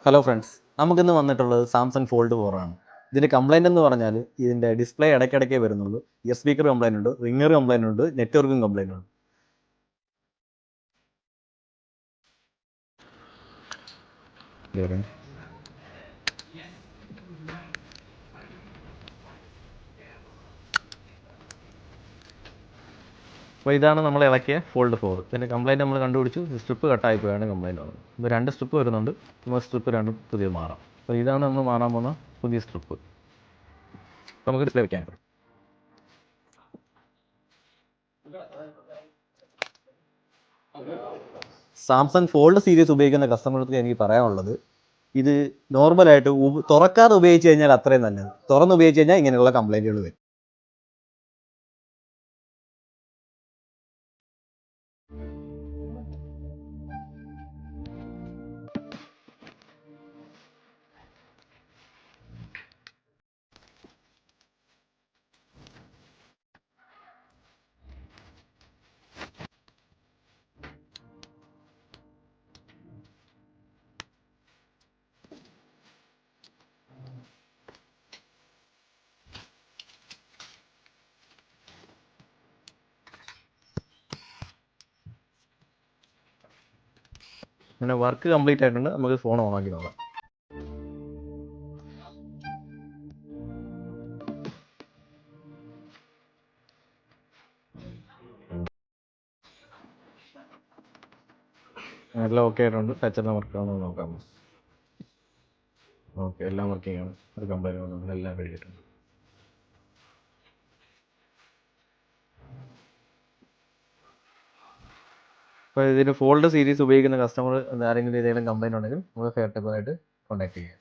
Hello friends, നമുക്കിന്ന് വന്നിട്ടുള്ളത് Samsung fold 4 ആണ്. ഇതിൻ്റെ കംപ്ലൈൻറ്റ് എന്ന് പറഞ്ഞാൽ ഇതിൻ്റെ ഡിസ്പ്ലേ ഇടയ്ക്കിടയ്ക്കേ വരുന്നുള്ളൂ. സ്പീക്കർ കംപ്ലൈൻറ്റ് ഉണ്ട്, റിംഗർ കംപ്ലൈൻറ്റ് ഉണ്ട്, നെറ്റ്വർക്കും കംപ്ലൈൻറ്റ് ഉണ്ട്. അപ്പോൾ ഇതാണ് നമ്മൾ ഇളക്കിയ ഫോൾഡ് 4. ഇതിൻ്റെ കംപ്ലൈൻറ്റ് നമ്മൾ കണ്ടുപിടിച്ചു. സ്ട്രിപ്പ് കട്ടായി പോയാണ് കംപ്ലൈൻറ്റ് വന്നത്. ഇപ്പോൾ 2 സ്ട്രിപ്പ് വരുന്നുണ്ട്. നമ്മൾ സ്ട്രിപ്പ് രണ്ടും പുതിയത് മാറാം. അപ്പോൾ ഇതാണ് നമ്മൾ മാറാൻ പോകുന്ന പുതിയ സ്ട്രിപ്പ്. അപ്പോൾ നമുക്ക് ഡിസ്പ്ലേ വയ്ക്കാം. സാംസങ് ഫോൾഡ് സീരീസ് ഉപയോഗിക്കുന്ന കസ്റ്റമർക്ക് എനിക്ക് പറയാനുള്ളത്, ഇത് നോർമലായിട്ട് തുറക്കാതെ ഉപയോഗിച്ച് കഴിഞ്ഞാൽ അത്രയും നല്ലത്. തുറന്ന് ഉപയോഗിച്ച് കഴിഞ്ഞാൽ ഇങ്ങനെയുള്ള കംപ്ലൈൻറ്റുകൾ വരും. അങ്ങനെ വർക്ക് കംപ്ലീറ്റ് ആയിട്ടുണ്ട്. നമുക്ക് ഫോൺ ഓൺ ആക്കി നോക്കാം. എല്ലാം ഓക്കെ ആയിട്ടുണ്ട്. ടച്ച് എല്ലാം വർക്ക് ആണെന്ന് നോക്കാം. ഓക്കെ, എല്ലാം വർക്കിംഗ് ആണ്. ഒരു കംപ്ലൈൻറ്റ് ഒന്നും എല്ലാം കഴിഞ്ഞിട്ടുണ്ട്. അപ്പോൾ ഇതിന് ഫോൾഡ് സീരീസ് ഉപയോഗിക്കുന്ന കസ്റ്റമർ ആരെങ്കിലും ഏതെങ്കിലും കംപ്ലൈൻറ്റ് ഉണ്ടെങ്കിൽ നമുക്ക് ഫെയർ ടെമ്പറായിട്ട് കോൺടാക്ട് ചെയ്യാം.